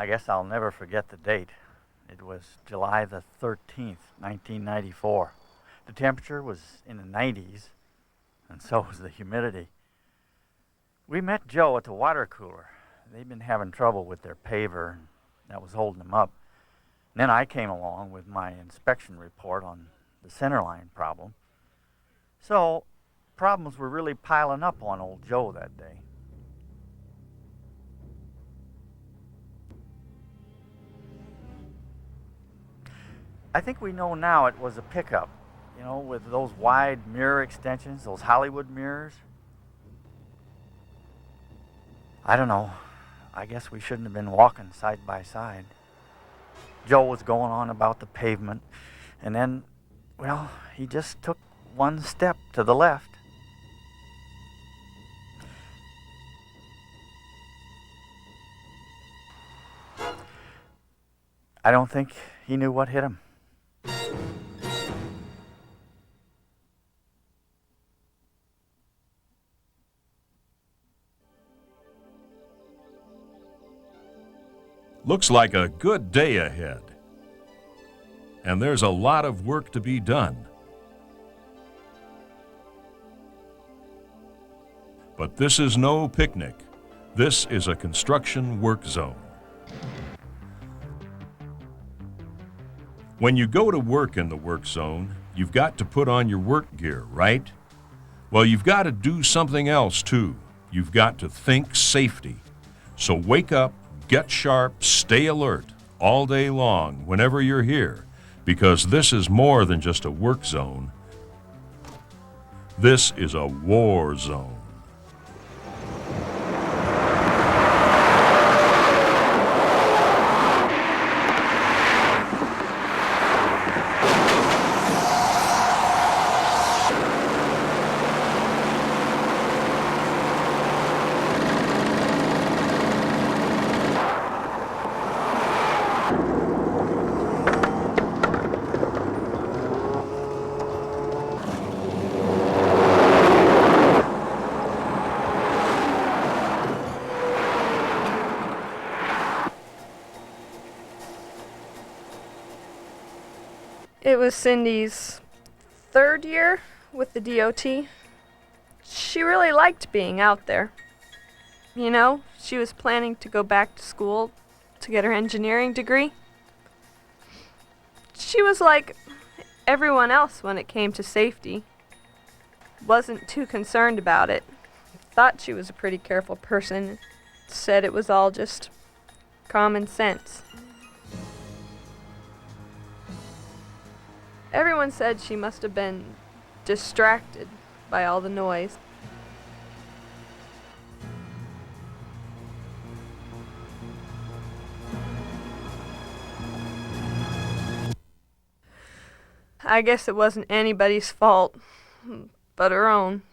I guess I'll never forget the date. It was July the 13th, 1994. The temperature was in the 90s, and so was the humidity. We met Joe at the water cooler. They'd been having trouble with their paver, and that was holding them up. And then I came along with my inspection report on the centerline problem. So, problems were really piling up on old Joe that day. I think we know now it was a pickup, with those wide mirror extensions, those Hollywood mirrors. I don't know. I guess we shouldn't have been walking side by side. Joe was going on about the pavement, and then, he just took one step to the left. I don't think he knew what hit him. Looks like a good day ahead. And there's a lot of work to be done. But this is no picnic. This is a construction work zone. When you go to work in the work zone, you've got to put on your work gear, right? Well, you've got to do something else too. You've got to think safety. So wake up, get sharp, stay alert all day long whenever you're here, because this is more than just a work zone. This is a war zone. It was Cindy's third year with the DOT. She really liked being out there. She was planning to go back to school to get her engineering degree. She was like everyone else when it came to safety. Wasn't too concerned about it. Thought she was a pretty careful person. Said it was all just common sense. Everyone said she must have been distracted by all the noise. I guess it wasn't anybody's fault but her own.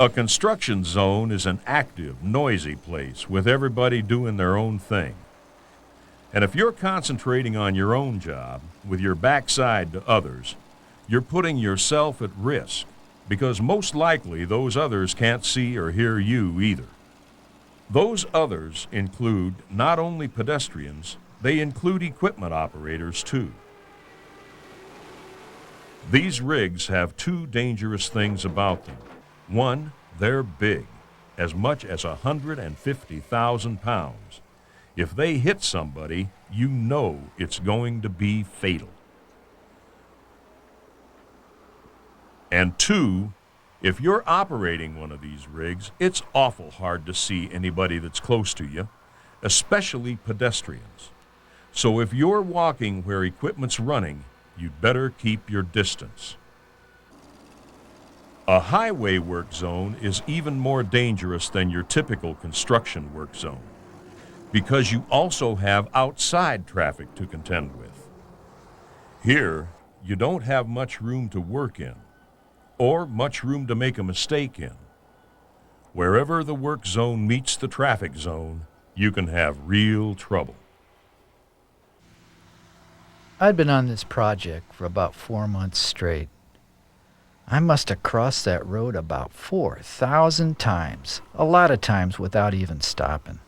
A construction zone is an active, noisy place with everybody doing their own thing. And if you're concentrating on your own job with your backside to others, you're putting yourself at risk, because most likely those others can't see or hear you either. Those others include not only pedestrians, they include equipment operators too. These rigs have two dangerous things about them. One, they're big, as much as 150,000 pounds. If they hit somebody, you know it's going to be fatal. And two, if you're operating one of these rigs, it's awful hard to see anybody that's close to you, especially pedestrians. So if you're walking where equipment's running, you'd better keep your distance. A highway work zone is even more dangerous than your typical construction work zone, because you also have outside traffic to contend with. Here, you don't have much room to work in, or much room to make a mistake in. Wherever the work zone meets the traffic zone, you can have real trouble. I'd been on this project for about 4 months straight. I must have crossed that road about 4,000 times, a lot of times without even stopping.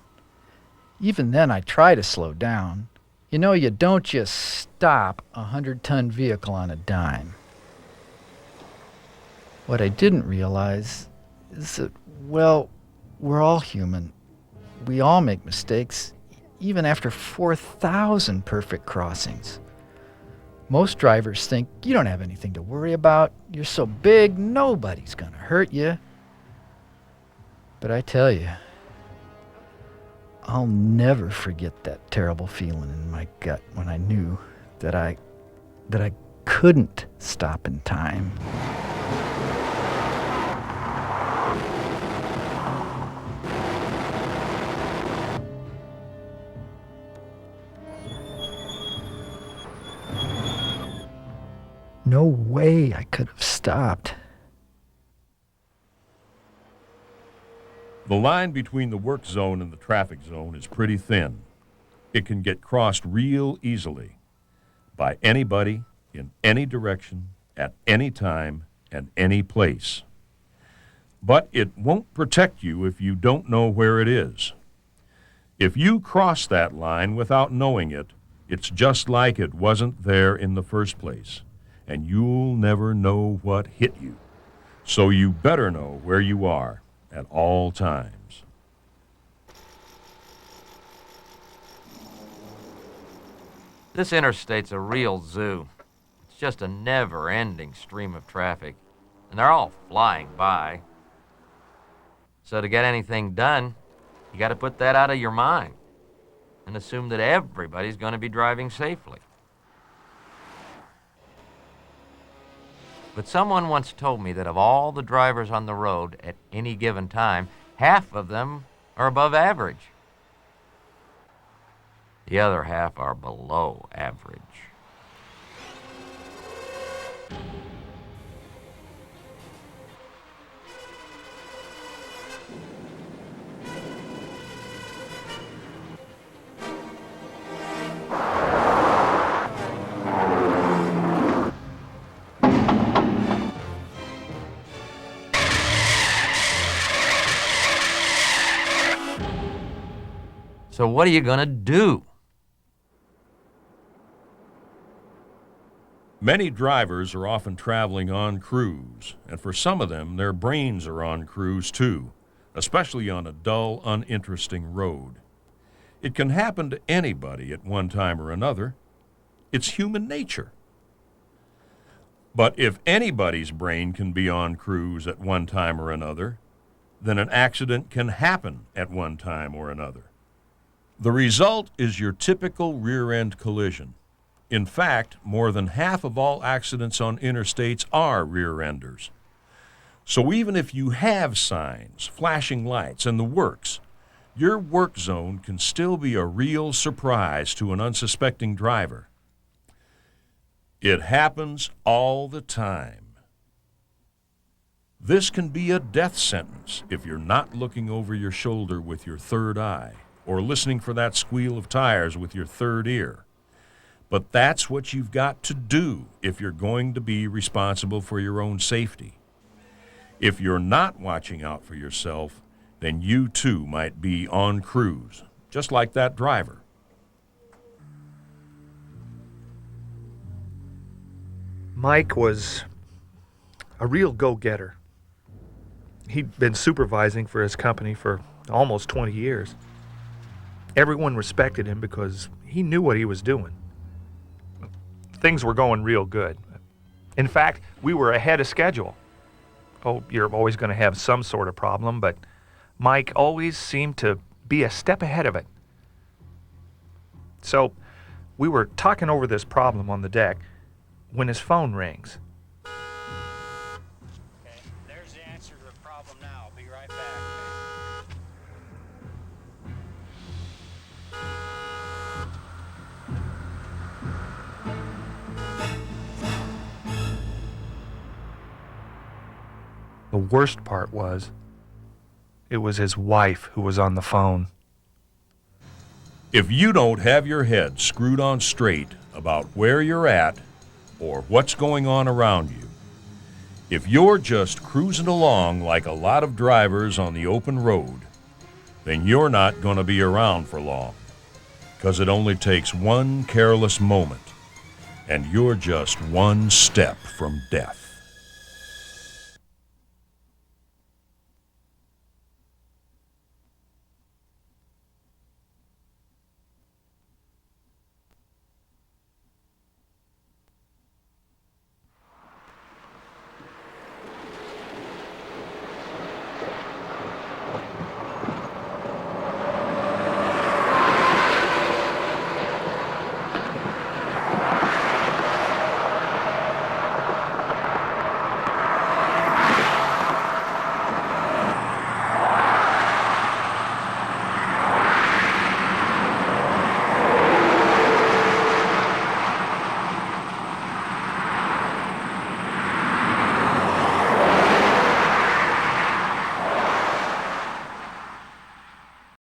Even then, I try to slow down. You know, you don't just stop a 100-ton vehicle on a dime. What I didn't realize is that, well, we're all human. We all make mistakes, even after 4,000 perfect crossings. Most drivers think you don't have anything to worry about. You're so big, nobody's gonna hurt you. But I tell you, I'll never forget that terrible feeling in my gut when I knew that I couldn't stop in time. No way I could have stopped. The line between the work zone and the traffic zone is pretty thin. It can get crossed real easily by anybody in any direction, at any time, and any place. But it won't protect you if you don't know where it is. If you cross that line without knowing it, it's just like it wasn't there in the first place, and you'll never know what hit you. So you better know where you are at all times. This interstate's a real zoo. It's just a never-ending stream of traffic, and they're all flying by. So to get anything done, you got to put that out of your mind and assume that everybody's going to be driving safely. But someone once told me that of all the drivers on the road at any given time, half of them are above average. The other half are below average. So what are you going to do? Many drivers are often traveling on cruise, and for some of them, their brains are on cruise too, especially on a dull, uninteresting road. It can happen to anybody at one time or another. It's human nature. But if anybody's brain can be on cruise at one time or another, then an accident can happen at one time or another. The result is your typical rear-end collision. In fact, more than half of all accidents on interstates are rear-enders. So even if you have signs, flashing lights, and the works, your work zone can still be a real surprise to an unsuspecting driver. It happens all the time. This can be a death sentence if you're not looking over your shoulder with your third eye, or listening for that squeal of tires with your third ear. But that's what you've got to do if you're going to be responsible for your own safety. If you're not watching out for yourself, then you too might be on cruise, just like that driver. Mike was a real go-getter. He'd been supervising for his company for almost 20 years. Everyone respected him because he knew what he was doing. Things were going real good. In fact, we were ahead of schedule. Oh, you're always going to have some sort of problem, but Mike always seemed to be a step ahead of it. So we were talking over this problem on the deck when his phone rings. Okay, there's the answer to the problem now. I'll be right back. The worst part was, it was his wife who was on the phone. If you don't have your head screwed on straight about where you're at or what's going on around you, If you're just cruising along like a lot of drivers on the open road, then you're not going to be around for long, because it only takes one careless moment, and you're just one step from death.